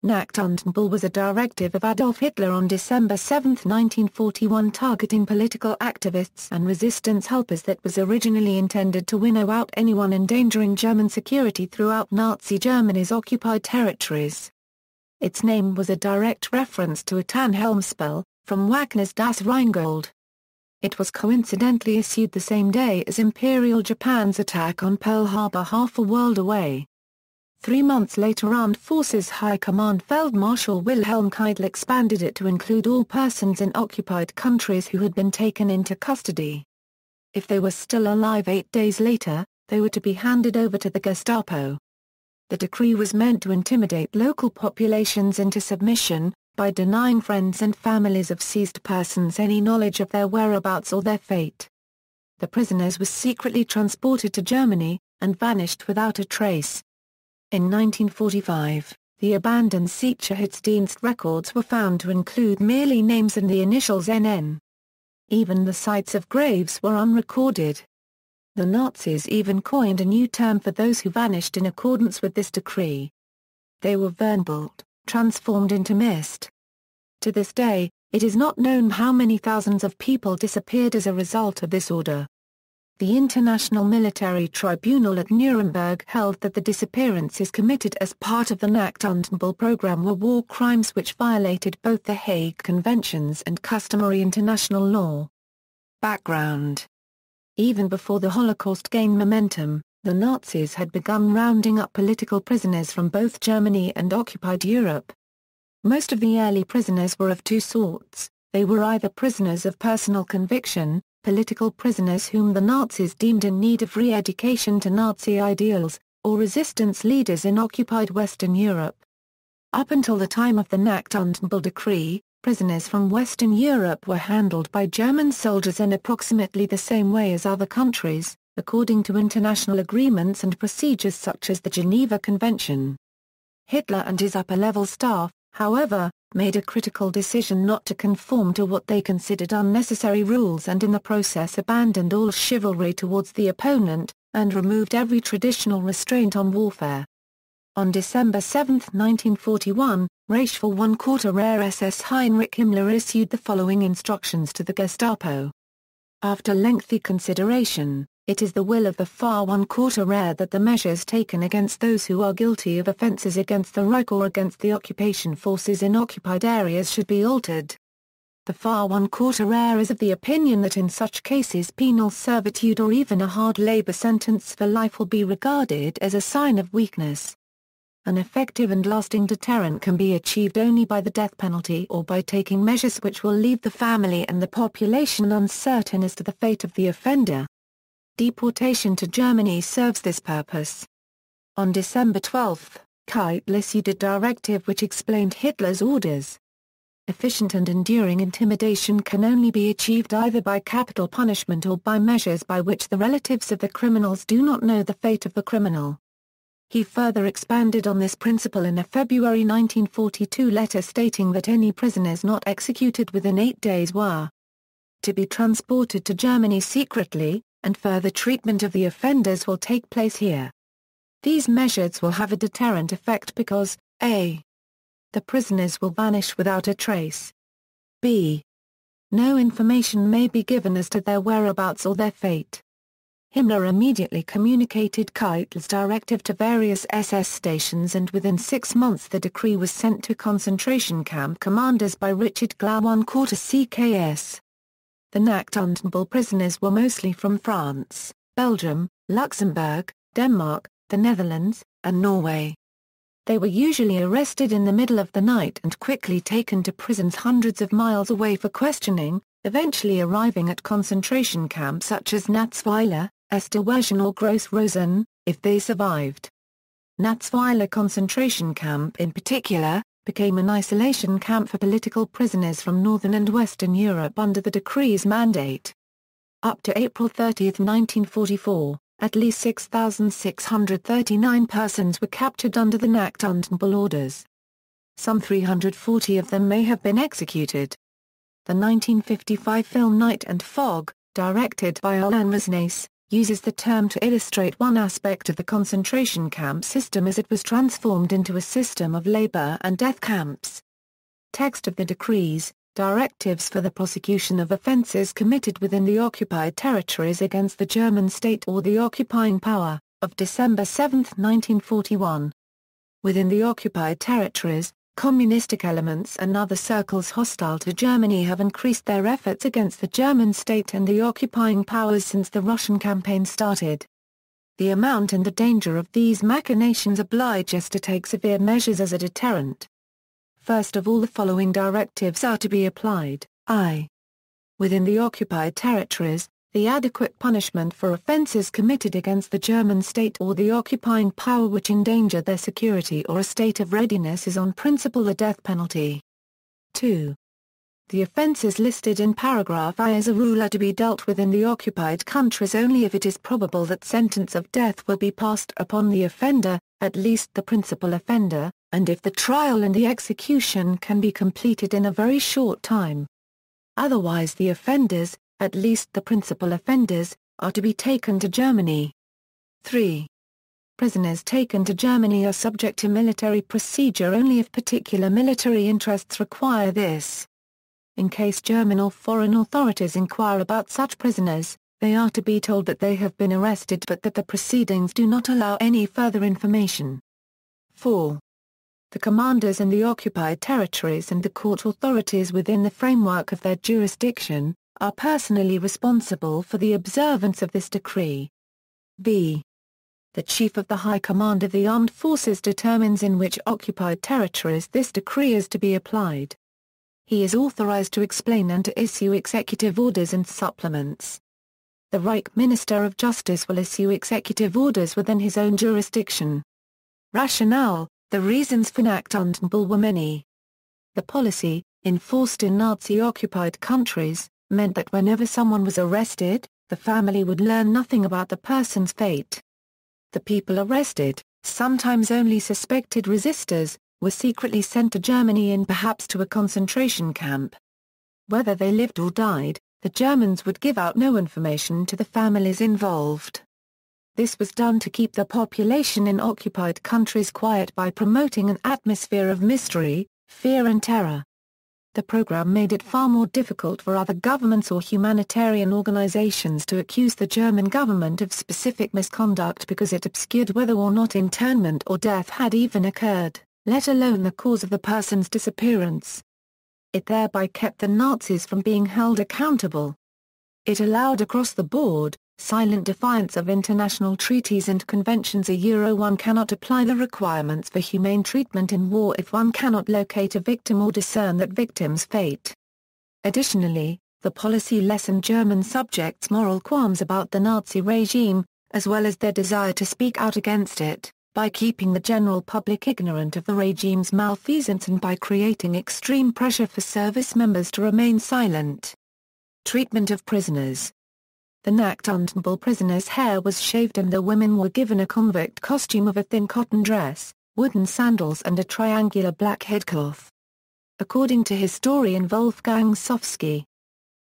Nacht was a directive of Adolf Hitler on December 7, 1941 targeting political activists and resistance helpers that was originally intended to winnow out anyone endangering German security throughout Nazi Germany's occupied territories. Its name was a direct reference to a Tarnhelm spell, from Wagner's Das Rheingold. It was coincidentally issued the same day as Imperial Japan's attack on Pearl Harbor half a world away. 3 months later, Armed Forces High Command Feldmarschall Wilhelm Keitel expanded it to include all persons in occupied countries who had been taken into custody. If they were still alive 8 days later, they were to be handed over to the Gestapo. The decree was meant to intimidate local populations into submission, by denying friends and families of seized persons any knowledge of their whereabouts or their fate. The prisoners were secretly transported to Germany, and vanished without a trace. In 1945, the abandoned Sicherheitsdienst records were found to include merely names and the initials NN. Even the sites of graves were unrecorded. The Nazis even coined a new term for those who vanished in accordance with this decree. They were vernebelt, transformed into mist. To this day, it is not known how many thousands of people disappeared as a result of this order. The International Military Tribunal at Nuremberg held that the disappearances committed as part of the Nacht program were war crimes which violated both the Hague Conventions and customary international law. Background. Even before the Holocaust gained momentum, the Nazis had begun rounding up political prisoners from both Germany and occupied Europe. Most of the early prisoners were of two sorts. They were either prisoners of personal conviction, political prisoners whom the Nazis deemed in need of re-education to Nazi ideals, or resistance leaders in occupied Western Europe. Up until the time of the Nacht decree, prisoners from Western Europe were handled by German soldiers in approximately the same way as other countries, according to international agreements and procedures such as the Geneva Convention. Hitler and his upper-level staff, however, made a critical decision not to conform to what they considered unnecessary rules and in the process abandoned all chivalry towards the opponent, and removed every traditional restraint on warfare. On December 7, 1941, Reichsführer SS Heinrich Himmler issued the following instructions to the Gestapo. After lengthy consideration, it is the will of the Führer that the measures taken against those who are guilty of offences against the Reich or against the occupation forces in occupied areas should be altered. The Führer is of the opinion that in such cases penal servitude or even a hard labour sentence for life will be regarded as a sign of weakness. An effective and lasting deterrent can be achieved only by the death penalty or by taking measures which will leave the family and the population uncertain as to the fate of the offender. Deportation to Germany serves this purpose. On December 12, Keitel issued a directive which explained Hitler's orders. Efficient and enduring intimidation can only be achieved either by capital punishment or by measures by which the relatives of the criminals do not know the fate of the criminal. He further expanded on this principle in a February 1942 letter stating that any prisoners not executed within 8 days were to be transported to Germany secretly, and further treatment of the offenders will take place here. These measures will have a deterrent effect because, a. the prisoners will vanish without a trace. b. no information may be given as to their whereabouts or their fate. Himmler immediately communicated Keitel's directive to various SS stations, and within 6 months the decree was sent to concentration camp commanders by Richard Glau CKS. The Nacht prisoners were mostly from France, Belgium, Luxembourg, Denmark, the Netherlands, and Norway. They were usually arrested in the middle of the night and quickly taken to prisons hundreds of miles away for questioning, eventually arriving at concentration camps such as Natzweiler, Esterwerschen or Gross Rosen, if they survived. Natzweiler concentration camp in particular, became an isolation camp for political prisoners from Northern and Western Europe under the decree's mandate. Up to April 30, 1944, at least 6,639 persons were captured under the Nacht orders. Some 340 of them may have been executed. The 1955 film Night and Fog, directed by Alain Resnais, uses the term to illustrate one aspect of the concentration camp system as it was transformed into a system of labor and death camps. Text of the decrees, directives for the prosecution of offences committed within the occupied territories against the German state or the occupying power, of December 7, 1941. Within the occupied territories, communistic elements and other circles hostile to Germany have increased their efforts against the German state and the occupying powers since the Russian campaign started. The amount and the danger of these machinations oblige us to take severe measures as a deterrent. First of all, the following directives are to be applied. I. Within the occupied territories, the adequate punishment for offences committed against the German state or the occupying power which endanger their security or a state of readiness is on principle the death penalty. 2. The offences listed in paragraph I as a rule are to be dealt with in the occupied countries only if it is probable that sentence of death will be passed upon the offender, at least the principal offender, and if the trial and the execution can be completed in a very short time. Otherwise the offenders, at least the principal offenders, are to be taken to Germany. 3. Prisoners taken to Germany are subject to military procedure only if particular military interests require this. In case German or foreign authorities inquire about such prisoners, they are to be told that they have been arrested but that the proceedings do not allow any further information. 4. The commanders in the occupied territories and the court authorities within the framework of their jurisdiction, are personally responsible for the observance of this decree. b. The Chief of the High Command of the Armed Forces determines in which occupied territories this decree is to be applied. He is authorized to explain and to issue executive orders and supplements. The Reich Minister of Justice will issue executive orders within his own jurisdiction. Rationale: the reasons for Nacht und Nebel were many. The policy, enforced in Nazi-occupied countries, meant that whenever someone was arrested, the family would learn nothing about the person's fate. The people arrested, sometimes only suspected resistors, were secretly sent to Germany and perhaps to a concentration camp. Whether they lived or died, the Germans would give out no information to the families involved. This was done to keep the population in occupied countries quiet by promoting an atmosphere of mystery, fear and terror. The program made it far more difficult for other governments or humanitarian organizations to accuse the German government of specific misconduct because it obscured whether or not internment or death had even occurred, let alone the cause of the person's disappearance. It thereby kept the Nazis from being held accountable. It allowed across the board, silent defiance of international treaties and conventions. One cannot apply the requirements for humane treatment in war if one cannot locate a victim or discern that victim's fate. Additionally, the policy lessened German subjects' moral qualms about the Nazi regime, as well as their desire to speak out against it, by keeping the general public ignorant of the regime's malfeasance and by creating extreme pressure for service members to remain silent. Treatment of prisoners. The Nacht und Nebel prisoners' hair was shaved and the women were given a convict costume of a thin cotton dress, wooden sandals and a triangular black headcloth. According to historian Wolfgang Sofsky,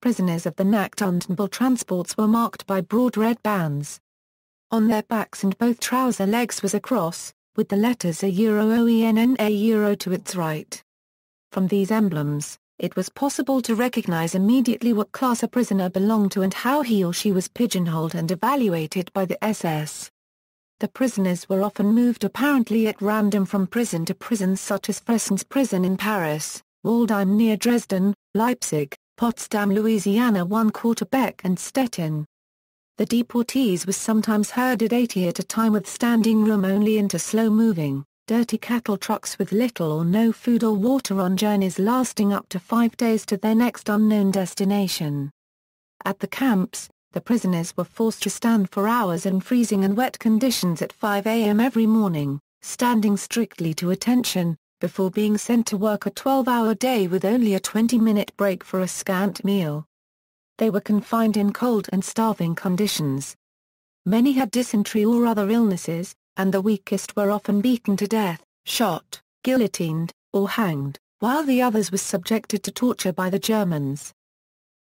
prisoners of the Nacht und Nebel transports were marked by broad red bands. On their backs and both trouser legs was a cross, with the letters OENNA to its right. From these emblems, it was possible to recognize immediately what class a prisoner belonged to and how he or she was pigeonholed and evaluated by the SS. The prisoners were often moved apparently at random from prison to prison, such as Fressens prison in Paris, Waldheim near Dresden, Leipzig, Potsdam, Louisiana, Quarterbeck and Stettin. The deportees were sometimes herded 80 at a time with standing room only into slow-moving, dirty cattle trucks with little or no food or water on journeys lasting up to 5 days to their next unknown destination. At the camps, the prisoners were forced to stand for hours in freezing and wet conditions at 5 a.m. every morning, standing strictly to attention, before being sent to work a 12-hour day with only a 20-minute break for a scant meal. They were confined in cold and starving conditions. Many had dysentery or other illnesses, and the weakest were often beaten to death, shot, guillotined, or hanged, while the others were subjected to torture by the Germans.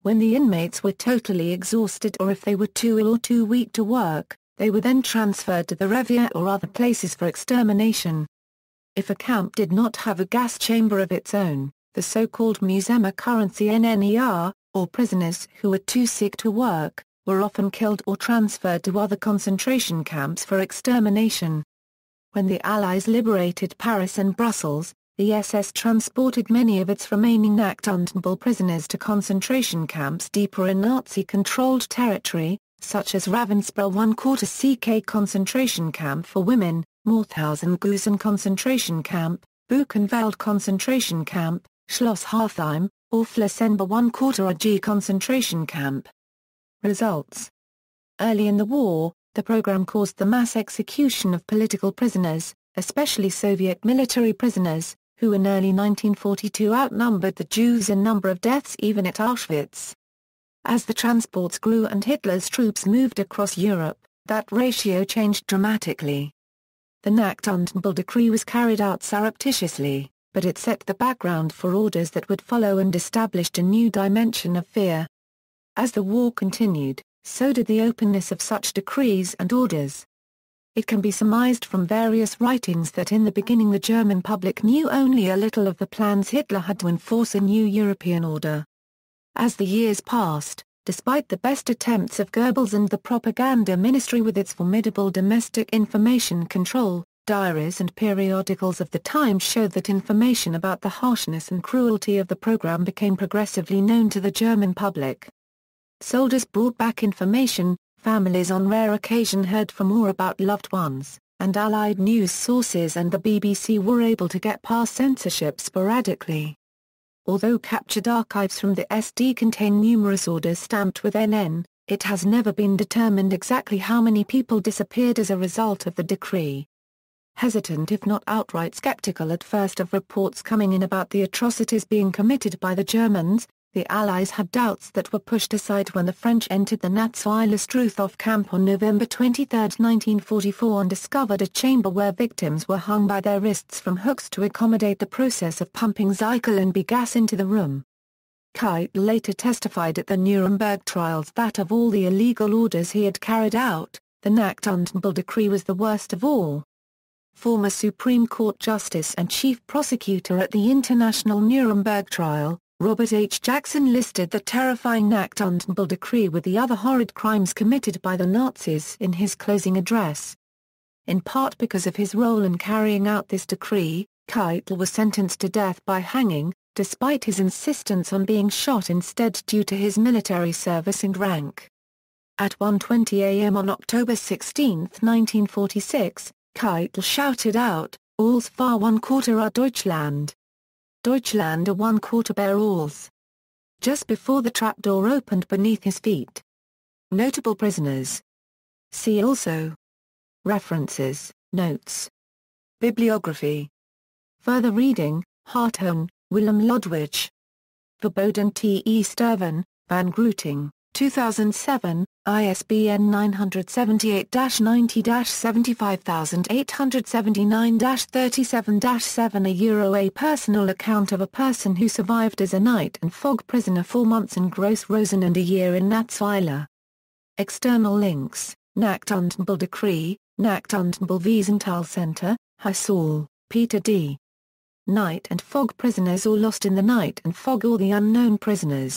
When the inmates were totally exhausted or if they were too ill or too weak to work, they were then transferred to the Revier or other places for extermination. If a camp did not have a gas chamber of its own, the so-called Musemer currency NNER, or prisoners who were too sick to work, were often killed or transferred to other concentration camps for extermination. When the Allies liberated Paris and Brussels, the SS transported many of its remaining Nacht und Nebel prisoners to concentration camps deeper in Nazi-controlled territory, such as Ravensbrück ¼ CK concentration camp for women, Mauthausen-Gusen concentration camp, Buchenwald concentration camp, Schloss Hartheim, or Flessenburg ¼ AG concentration camp. Results. Early in the war, the program caused the mass execution of political prisoners, especially Soviet military prisoners, who in early 1942 outnumbered the Jews in number of deaths even at Auschwitz. As the transports grew and Hitler's troops moved across Europe, that ratio changed dramatically. The Nacht und Nebel decree was carried out surreptitiously, but it set the background for orders that would follow and established a new dimension of fear. As the war continued, so did the openness of such decrees and orders. It can be surmised from various writings that in the beginning the German public knew only a little of the plans Hitler had to enforce a new European order. As the years passed, despite the best attempts of Goebbels and the propaganda ministry with its formidable domestic information control, diaries and periodicals of the time showed that information about the harshness and cruelty of the program became progressively known to the German public. Soldiers brought back information, families on rare occasion heard from or about loved ones, and Allied news sources and the BBC were able to get past censorship sporadically. Although captured archives from the SD contain numerous orders stamped with NN, it has never been determined exactly how many people disappeared as a result of the decree. Hesitant if not outright skeptical at first of reports coming in about the atrocities being committed by the Germans, the Allies had doubts that were pushed aside when the French entered the Natzweiler-Struthof camp on November 23, 1944 and discovered a chamber where victims were hung by their wrists from hooks to accommodate the process of pumping Zyklon-B gas into the room. Keitel later testified at the Nuremberg trials that of all the illegal orders he had carried out, the Nacht und Nebel decree was the worst of all. Former Supreme Court Justice and Chief Prosecutor at the International Nuremberg trial, Robert H. Jackson listed the terrifying Nacht und Nebel decree with the other horrid crimes committed by the Nazis in his closing address. In part because of his role in carrying out this decree, Keitel was sentenced to death by hanging, despite his insistence on being shot instead due to his military service and rank. At 1:20 a.m. on October 16, 1946, Keitel shouted out, "Alles für ¼ Deutschland! Deutschland a ¼ bare Alls!" just before the trapdoor opened beneath his feet. Notable prisoners. See also. References, Notes. Bibliography. Further reading, Hartong, Willem Lodwig. Verboden T. E. Sturven, Van Grooting, 2007, ISBN 978-75879-37-7 A personal account of a person who survived as a night and fog prisoner 4 months in Gross Rosen and a year in Natzweiler. External links, Nacht und Nebel Decree, Nacht und Nebel Wiesenthal Center, Heisel, Peter D. Night and Fog Prisoners or Lost in the Night and Fog or the Unknown Prisoners,